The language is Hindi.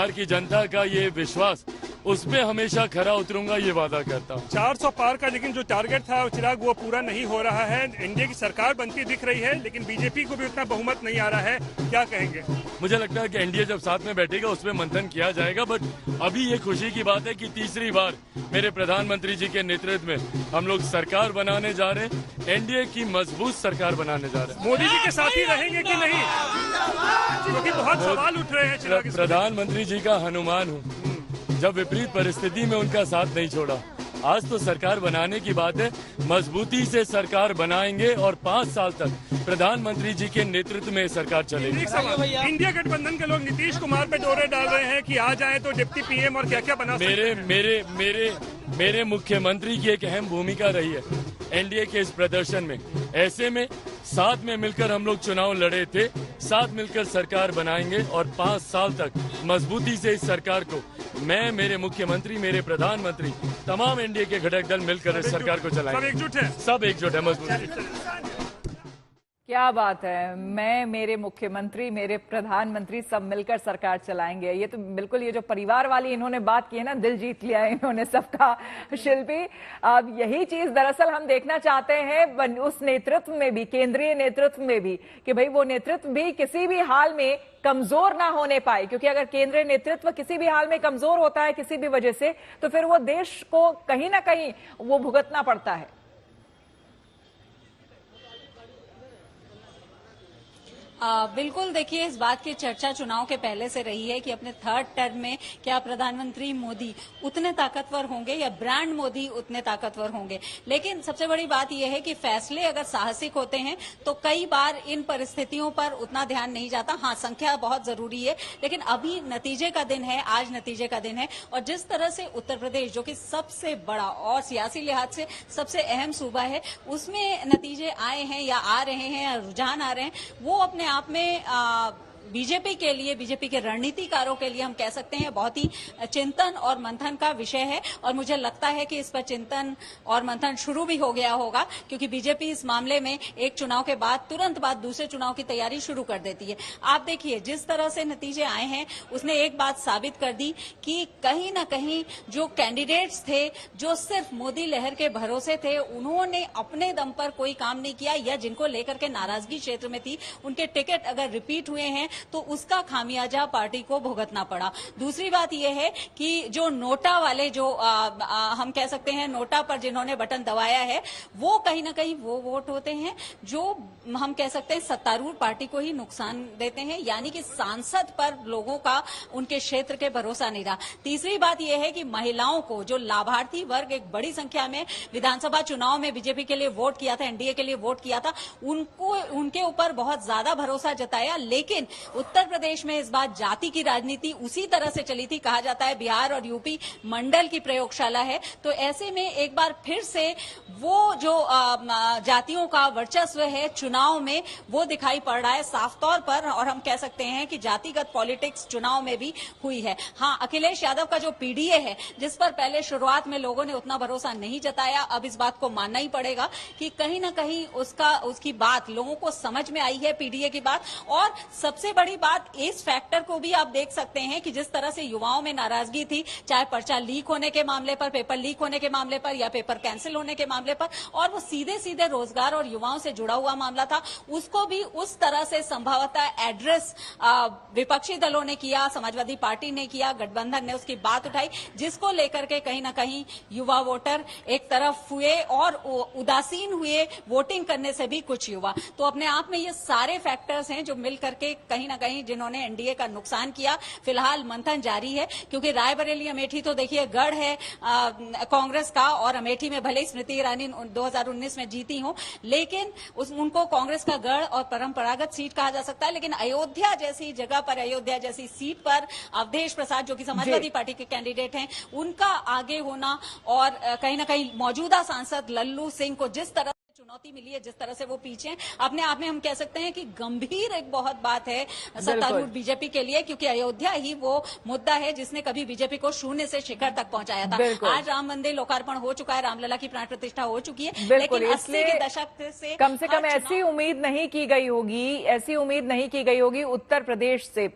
बिहार की जनता का ये विश्वास, उसमें हमेशा खरा उतरूंगा, ये वादा करता हूँ। 400 पार का लेकिन जो टारगेट था चिराग वो पूरा नहीं हो रहा है। एनडीए की सरकार बनती दिख रही है लेकिन बीजेपी को भी उतना बहुमत नहीं आ रहा है, क्या कहेंगे? मुझे लगता है कि एनडीए जब साथ में बैठेगा उसमें मंथन किया जाएगा, बट अभी ये खुशी की बात है कि तीसरी बार मेरे प्रधानमंत्री जी के नेतृत्व में हम लोग सरकार बनाने जा रहे हैं, एनडीए की मजबूत सरकार बनाने जा रहे हैं। मोदी जी के साथ ही रहेंगे कि नहीं, क्योंकि बहुत सवाल उठ रहे हैं चिराग। प्रधानमंत्री जी का हनुमान हूँ, जब विपरीत परिस्थिति में उनका साथ नहीं छोड़ा। आज तो सरकार बनाने की बात है, मजबूती से सरकार बनाएंगे और 5 साल तक प्रधानमंत्री जी के नेतृत्व में सरकार चलेगी। एक सवाल, इंडिया गठबंधन के लोग नीतीश कुमार पे डोरे डाल रहे हैं कि आ जाए तो डिप्टी पीएम और क्या क्या बना सकते हैं। मेरे मुख्यमंत्री की एक अहम भूमिका रही है एनडीए के इस प्रदर्शन में। ऐसे में साथ में मिलकर हम लोग चुनाव लड़े थे, साथ मिलकर सरकार बनाएंगे और 5 साल तक मजबूती से इस सरकार को मैं, मेरे मुख्यमंत्री, मेरे प्रधानमंत्री, तमाम एनडीए के घटक दल मिलकर इस सरकार को चलाएंगे। सब एकजुट है मजबूत। क्या बात है, मैं, मेरे मुख्यमंत्री, मेरे प्रधानमंत्री सब मिलकर सरकार चलाएंगे। ये तो बिल्कुल, ये जो परिवार वाली इन्होंने बात की है ना, दिल जीत लिया है इन्होंने सबका। शिल्पी, अब यही चीज दरअसल हम देखना चाहते हैं उस नेतृत्व में भी, केंद्रीय नेतृत्व में भी, कि भाई वो नेतृत्व भी किसी भी हाल में कमजोर ना होने पाए, क्योंकि अगर केंद्रीय नेतृत्व किसी भी हाल में कमजोर होता है किसी भी वजह से, तो फिर वो देश को कहीं ना कहीं वो भुगतना पड़ता है। बिल्कुल, देखिए, इस बात की चर्चा चुनाव के पहले से रही है कि अपने 3rd टर्म में क्या प्रधानमंत्री मोदी उतने ताकतवर होंगे या ब्रांड मोदी उतने ताकतवर होंगे। लेकिन सबसे बड़ी बात यह है कि फैसले अगर साहसिक होते हैं तो कई बार इन परिस्थितियों पर उतना ध्यान नहीं जाता। हाँ, संख्या बहुत जरूरी है, लेकिन अभी नतीजे का दिन है, आज नतीजे का दिन है। और जिस तरह से उत्तर प्रदेश, जो कि सबसे बड़ा और सियासी लिहाज से सबसे अहम सूबा है, उसमें नतीजे आए हैं या आ रहे हैं या रुझान आ रहे हैं, वो अपने आप में बीजेपी के लिए, बीजेपी के रणनीतिकारों के लिए हम कह सकते हैं बहुत ही चिंतन और मंथन का विषय है। और मुझे लगता है कि इस पर चिंतन और मंथन शुरू भी हो गया होगा, क्योंकि बीजेपी इस मामले में एक चुनाव के बाद तुरंत बाद दूसरे चुनाव की तैयारी शुरू कर देती है। आप देखिए, जिस तरह से नतीजे आए हैं उसने एक बात साबित कर दी कि कहीं ना कहीं जो कैंडिडेट्स थे, जो सिर्फ मोदी लहर के भरोसे थे, उन्होंने अपने दम पर कोई काम नहीं किया, या जिनको लेकर के नाराजगी क्षेत्र में थी, उनके टिकट अगर रिपीट हुए हैं तो उसका खामियाजा पार्टी को भुगतना पड़ा। दूसरी बात यह है कि जो नोटा वाले, जो हम कह सकते हैं नोटा पर जिन्होंने बटन दबाया है, वो कहीं ना कहीं वो वोट होते हैं जो हम कह सकते हैं सत्तारूढ़ पार्टी को ही नुकसान देते हैं, यानी कि सांसद पर लोगों का, उनके क्षेत्र के भरोसा नहीं रहा। तीसरी बात यह है कि महिलाओं को, जो लाभार्थी वर्ग एक बड़ी संख्या में विधानसभा चुनाव में बीजेपी के लिए वोट किया था, एनडीए के लिए वोट किया था, उनको, उनके ऊपर बहुत ज्यादा भरोसा जताया। लेकिन उत्तर प्रदेश में इस बार जाति की राजनीति उसी तरह से चली थी। कहा जाता है बिहार और यूपी मंडल की प्रयोगशाला है, तो ऐसे में एक बार फिर से वो जो जातियों का वर्चस्व है चुनाव में, वो दिखाई पड़ रहा है साफ तौर पर। और हम कह सकते हैं कि जातिगत पॉलिटिक्स चुनाव में भी हुई है। हाँ, अखिलेश यादव का जो पीडीए है, जिस पर पहले शुरुआत में लोगों ने उतना भरोसा नहीं जताया, अब इस बात को मानना ही पड़ेगा कि कहीं ना कहीं उसकी बात लोगों को समझ में आई है, पीडीए की बात। और सबसे बड़ी बात, इस फैक्टर को भी आप देख सकते हैं कि जिस तरह से युवाओं में नाराजगी थी, चाहे पर्चा लीक होने के मामले पर, पेपर लीक होने के मामले पर, या पेपर कैंसिल होने के मामले पर, और वो सीधे सीधे रोजगार और युवाओं से जुड़ा हुआ मामला था, उसको भी उस तरह से संभवतः एड्रेस विपक्षी दलों ने किया, समाजवादी पार्टी ने किया, गठबंधन ने उसकी बात उठाई, जिसको लेकर के कहीं ना कहीं युवा वोटर एक तरफ हुए और उदासीन हुए वोटिंग करने से भी कुछ युवा। तो अपने आप में ये सारे फैक्टर्स हैं जो मिल करके कहीं ना कहीं जिन्होंने एनडीए का नुकसान किया। फिलहाल मंथन जारी है, क्योंकि रायबरेली अमेठी तो देखिए गढ़ है कांग्रेस का, और अमेठी में भले ही स्मृति ईरानी 2019 में जीती हो, लेकिन उनको कांग्रेस का गढ़ और परंपरागत सीट कहा जा सकता है। लेकिन अयोध्या जैसी जगह पर, अयोध्या जैसी सीट पर अवधेश प्रसाद, जो कि समाजवादी पार्टी के कैंडिडेट हैं, उनका आगे होना, और कहीं ना कहीं मौजूदा सांसद लल्लू सिंह को जिस तरह चुनौती मिली है, जिस तरह से वो पीछे, अपने आप में हम कह सकते हैं कि गंभीर एक बहुत बात है सत्तारूढ़ बीजेपी के लिए, क्योंकि अयोध्या ही वो मुद्दा है जिसने कभी बीजेपी को शून्य से शिखर तक पहुंचाया था। आज राम मंदिर लोकार्पण हो चुका है, रामलला की प्राण प्रतिष्ठा हो चुकी है, लेकिन 80 के दशक से कम ऐसी उम्मीद नहीं की गई होगी, ऐसी उम्मीद नहीं की गई होगी उत्तर प्रदेश से।